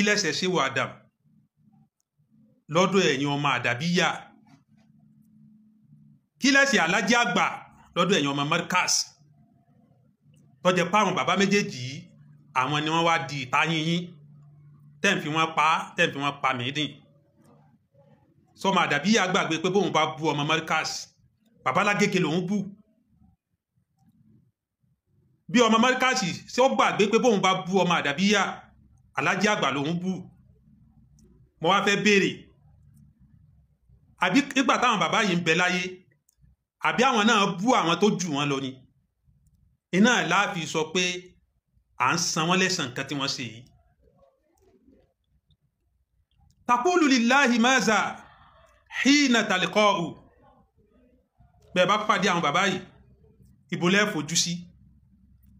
kí lẹ́sẹ̀ ṣe wà Adam lọ́dọ̀ ẹ̀yin ọmọ àdàbíyà, kí lẹ́sẹ̀ alájí àgbà lọ́dọ̀ ẹ̀yin ọmọ Markaz tó jẹ́ páwọn bàbá méjèèjì àwọn ni wọ́n wá di ìtayín yín tẹ́ ń fi wọ́n pa mìídìn. sọmọ àdàbíyà gbàgbé pé bóun bá bú ọmọ Markaz bàbá Lágége lòun bú, bí ọmọ Markaz ṣé ó gbàgbé pé bóun bá bú ọmọ àdàbíyà alájí àgbà lòun bú. mo wá fẹ́ béèrè, àbí nígbà táwọn bàbá yìí ń bẹ láyé àbí àwọn náà bú àwọn tó jù wọn lọ ni? iná láàfin sọ pé à ń san wọ́n lẹ́san nǹkan tí wọ́n ṣe yìí. taqulu lillahi maza hina talqa'u, bẹ́ẹ̀ bá pàdé àwọn bàbá yìí ibo lẹ fojú sí?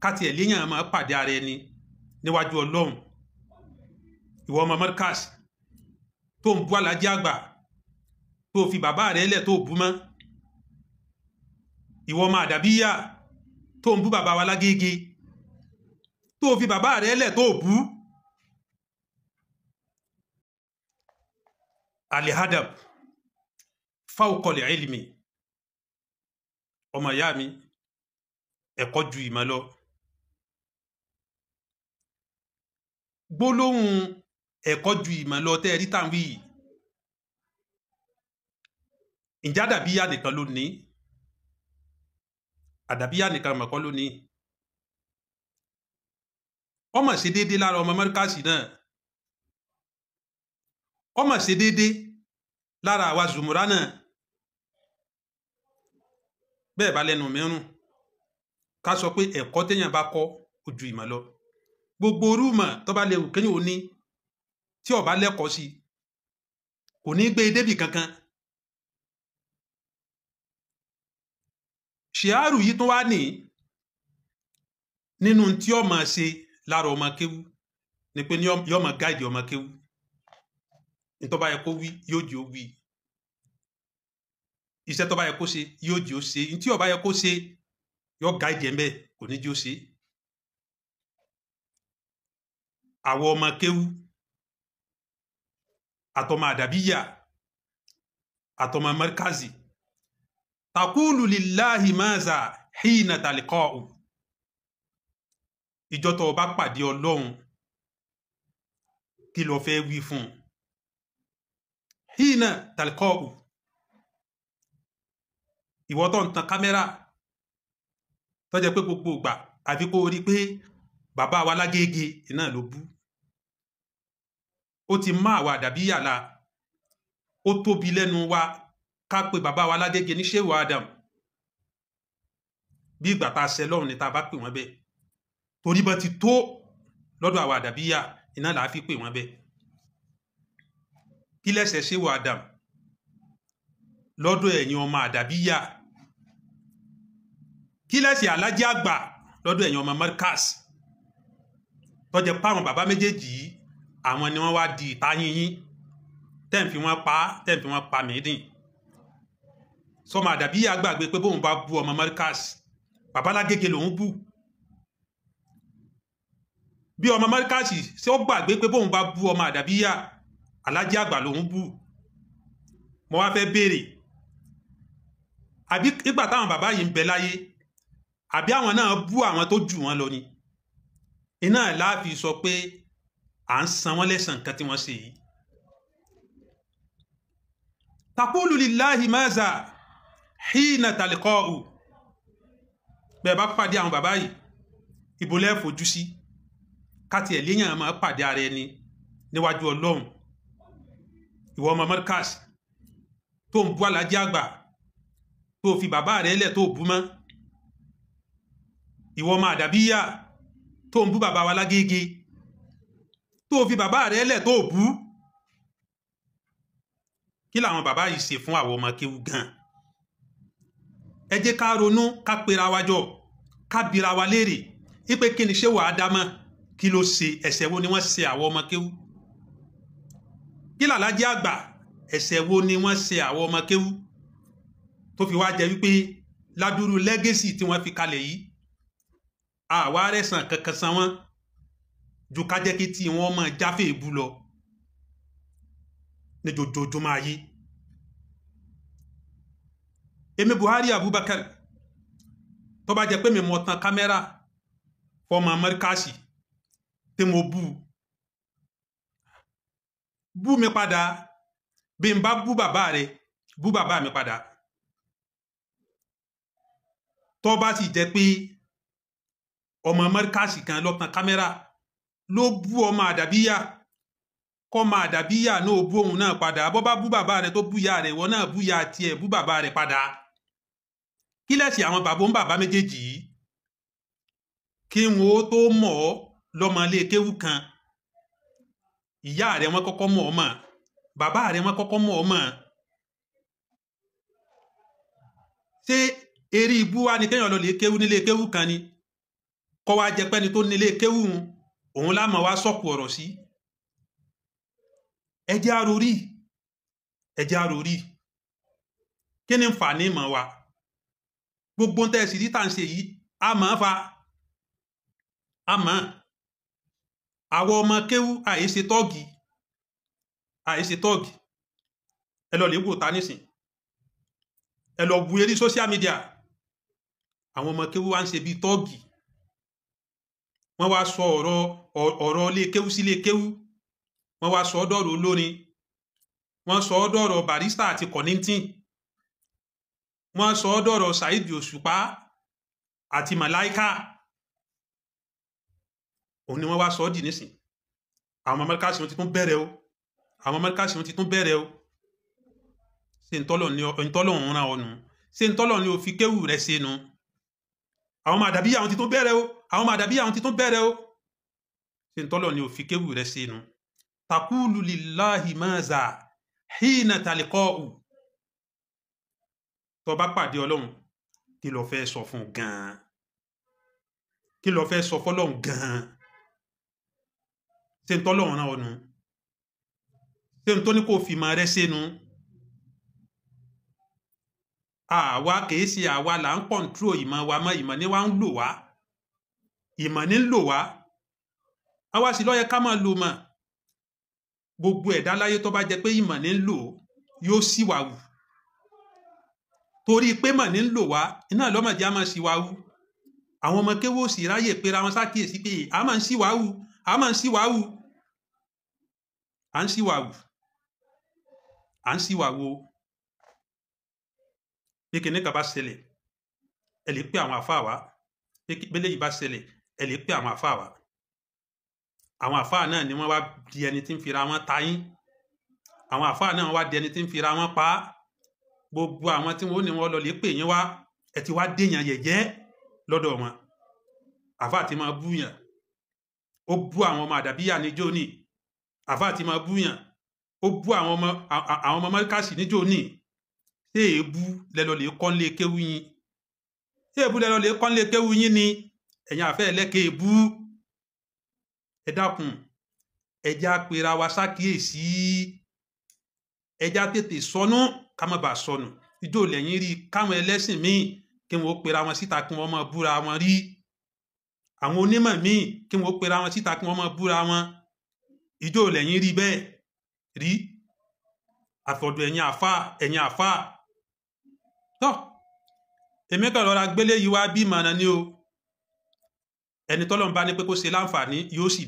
káti ẹ̀ léyàn máa pàdé ara ẹni níwájú Ọlọ́run. ìwọ ọmọ Markaz tó ń bú alájí àgbà tó fi bàbá rẹ̀ lẹ̀ tó bú mọ́, ìwọ ọmọ àdàbíyà tó ń bú bàbá wa Lágége tó fi bàbá rẹ̀ lẹ̀ tó bú. alihadab fawqal ilmi, ọmọ ìyá mi, ẹ̀kọ́ ju ìmọ̀ lọ. gbólóhùn ẹ̀kọ́ ju ìmọ̀ lọ tẹ́ rí tàn wí, ǹjẹ́ àdàbíyà nìkan ló ní? àdàbíyà nìkan mọ̀kọ́ ló ní. ọmọ ṣe déédé lára ọmọ Markaz náà, ọmọ ṣe déédé lára àwa Zumura náà. bẹ́ẹ̀ bá lẹ́nu mẹ́rùn ká sọ pé ẹ̀kọ́ téèyàn bá kọ́ ó ju ìmọ̀ lọ. gbogbo orúmọ̀ tó bá léwu kéyìn òní tí ó bá lẹ́kọ̀ọ́ sí kò ní gbé débì kankan. ṣìárù yìí tó wá ní nínú tí ó máa ṣe lára ọmọ kéwú ni pé yó máa gáìdì ọmọ kéwú. ní tó bá yẹ kó wí yóò jẹ́ ó wí, iṣẹ́ tó bá yẹ kó ṣe yóò jẹ́ ó ṣe, ní tí ó bá yẹ kó ṣe yóò gáìdì ẹ̀ ń bẹ̀, kò ní jẹ́ ó ṣe. àwọn ọmọ kéwú àtọmọ àdàbíyà àtọmọ Markazi taqulu lillahi maza hina talqa'u, ìjọ tó bá pàdé Ọlọ́run kí ló fẹ́ wí fún? hina talqa'u, ìwọ tó ń tan kámẹ́rà tó jẹ́ pé gbogbo ìgbà àfi kó rí pé bàbá wa Lágége iná ló bú. ó ti má àwa àdàbíyà la, ó tóbi lẹ́nu wa ká pé bàbá wa Lágége ní Shehu Adam bí ìgbà tá a ṣẹ lọ́run ni tá a bá pè wọ́n bẹ́ẹ̀, torí bá ti tó lọ́dọ̀ àwa àdàbíyà iná là á fi pè wọ́n bẹ́ẹ̀. kí lẹ́sẹ̀ Shehu Adam lọ́dọ̀ ẹ̀yin ọmọ àdàbíyà, kí lẹ́sẹ̀ alájí àgbà lọ́dọ̀ ẹ̀yin ọmọ Markaz tó jẹ́ páwọn bàbá méjèèjì àwọn ni wọ́n wá di ìtayín yín tẹ́ ń fi wọ́n pa mìídìn. sọmọ àdàbíyà gbàgbé pé bóun bá bú ọmọ Markaz bàbá Lágége lòun bú, bí ọmọ Markaz ṣé ó gbàgbé pé bóun bá bú ọmọ àdàbíyà alájí àgbà lòun bú. mo wá fẹ́ béèrè, àbí nígbà táwọn bàbá yìí ń bẹ láyé àbí àwọn náà bú àwọn tó jù wọn lọ ni? iná láàfin sọ pé à ń san wọ́n lẹ́san nǹkan tí wọ́n ṣe yìí. taqulu lillahi maza hina talqa'u, bẹ́ẹ̀ bá pàdé àwọn bàbá yìí ibo lẹ fojú sí? káti ẹ̀ léyàn máa pàdé ara ẹni níwájú Ọlọ́run. ìwọ ọmọ Markaz tó ń bú alájí àgbà tó fi bàbá rẹ̀ lẹ̀ tó bú mọ́, ìwọ ọmọ àdàbíyà tó ń bú bàbá wa Lágége tó fi bàbá rẹ̀ lẹ̀ tó bú. kí làwọn bàbá yìí ṣe fún àwọn ọmọ kéwú gan? ẹ jẹ́ ká ronú, ká pera wa jọ, ká bira wa léèrè ipe kí ni Shehu Adam kí ló ṣe, ẹ̀ṣẹ̀ wo ni wọ́n ṣe àwọn ọmọ kéwú? kí làlájí àgbà ẹ̀ṣẹ̀ wo ni wọ́n ṣe àwọn ọmọ kéwú tó fi wá jẹ́ wípé ládùúrú lẹ́gẹ́sì tí wọ́n fi kalẹ̀ yìí àwa rẹ̀sàn kankan san wọ́n? ju ká jẹ́ kí tí wọ́n máa jáfẹ́ ìbú lọ ní jojoojúmọ́ ayé. Èmi Buhari Abubakar tó bá jẹ́ pé mi mọ̀ tán kámẹ́rà fọmọ Mẹ́ríkàsì tí mo bú mi padà bí n bá bú bàbá rẹ̀ bú bàbá mi padà. Tó bá sì jẹ́ pé ọmọ Mẹ́ríkàsì kan ló tán kámẹ́rà ló bú ọmọ Àdàbíyà kọ́ ọmọ Àdàbíyà náà bú òun náà padà. Bó bá bú bàbá rẹ̀ tó bú ìyá rẹ̀ wọ́n náà bú ìyá tiẹ̀ bú bàbá rẹ̀ padà. Kí lẹ̀sìn àwọn bàbá méjèèjì yìí kí wọn ó tó mọ̀ ọ́ lọ́mọ ilé kéwú kan. Ìyá rẹ̀ wọ́n kọ́kọ́ mọ̀ ọ́ mọ̀, bàbá rẹ̀ wọ́n kọ́kọ́ mọ̀ ọ́ mọ̀. Ṣé eré ibú wa ni kéèyàn lọ lè kéwú nílé kéwú kan ni kọ́ wá jẹ́ pẹ́ni tó nílé kéwú òun lámọ̀ wá sọ̀kù ọ̀rọ̀ sí? Ẹ jẹ́ á rorí kí ni ń fà ní ìmọ̀ wa? Gbogbo ń tẹ́sí rí tà ń ṣe yìí a máa fa àmọ́ àwọn ọmọ kéwú àìṣe tọ́ọ̀gì ẹ lọ lè wò ta nísìn, ẹ lọ bu eré social media, àwọn ọmọ kéwú wá ń ṣe bí tọ́ọ̀gì. Wọ́n wá sọ ọ̀rọ̀ ilé kéwú sí ilé kéwú, wọ́n wá sọ dọ̀rọ̀ olórin, wọ́n sọ dọ̀rọ̀ Barrister àti Kollington, wọ́n sọ dọ̀rọ̀ Saheed Òṣùpá àti Màláíkà. Òun ni wọ́n wá sọ dì nísìn. Àwọn Mẹ́ríkàsì wọn ti tún bẹ̀rẹ̀ o. Ṣé ntọ́lọ̀ ń ràn ọ́nù? Ṣé ntọ́lọ̀ ni o fi kéwù rẹ̀ ṣe nu? Àwọn ọmọ Àdàbíyà wọn ti tún bẹ̀rẹ̀ o. Ṣé ntọ́lọ̀ ni o fi kéwù rẹ̀ ṣe nu? Takulu lillahi maza hina talikọ́ọ̀ù. Tó bá pàdé Ọlọ́run kí ló fẹ́ sọ fún gan-an? Kí ló fẹ́ sọ fọ́lọ́run gan-an? Ṣé ntọ́lọ̀ ń ràn ọ́nù? Ṣé ntọ́ ní kò fi máa rẹ́ ṣe nu? Àwa kìí ṣe àwa là ń kọ̀ǹtró ìmọ̀ wa mọ́, ìmọ̀ ni wá ń lò wá. Ìmọ̀ ní ń lò wá. Àwa sì ló yẹ ká máa lò mọ̀. Gbogbo ẹ̀dá láyé tó bá jẹ́ pé ìmọ̀ ní ń lò yóò sì wà wù. Torí pé mọ̀ ní ń lò wá iná lọ́mọdé á máa sì wà wù. Àwọn ọmọ kéwò sì ráyè pera wọn sákìyèsí pé a máa ń sì wà wù. À ń sì wà wù. Bí kìíní kan bá ṣẹlẹ̀ ẹ lè pé àwọn àfáà wá, bẹ́lẹ̀ yìí bá ṣẹlẹ̀ ẹ lè pé àwọn àfáà wá. Àwọn àfáà náà ni wọ́n wá di ẹni tí ń fira wọn ta yín. Àwọn àfáà náà wá di ẹni tí ń fira wọn pa. Gbogbo àwọn tí wọ́n ní wọ́n lọ lè pè yín wá ẹ ti wá déyàn yẹ̀yẹ́ lọ́dọ̀ wọn. Àfáà ti máa búyàn, ó bú àwọn ọmọ Àdàbíyà níjó ní. Àfáà ti máa búyàn, ó bú àwọn ọmọ Mẹ́ríkàsì níjó ní. Ṣé èébú lẹ́lọ lè kọ́ lé kéwú yín? Ṣé èébú lẹ́lọ lè kọ́ lé kéwú yín ni? Ẹ̀yin àfẹ́ ẹlẹ́kẹ̀ èébú. Ẹ dákun, ẹ jẹ́ á pera wa sákìyèsí. Ẹ jẹ́ á tètè sọnù ká má bàa sọnù. Ijó lẹ́yìn rí káwọn ẹlẹ́sìn míì kí wọ́n pera wọn síta kí wọ́n máa búra wọn rí. Àwọn onímọ̀ míì kí wọ́n pera wọn síta kí wọ́n máa búra wọn. Ijó lẹ́yìn rí bẹ́ẹ̀ rí. Àtọ̀dọ̀ ẹ̀yin àfáà. Tọ́ èmi kan lọ́ra gbélé yìí wá bí ìmọ̀ràn ni o. Ẹni tọ́lọ́run bá ní pé kó ṣe láǹfààní yóò sì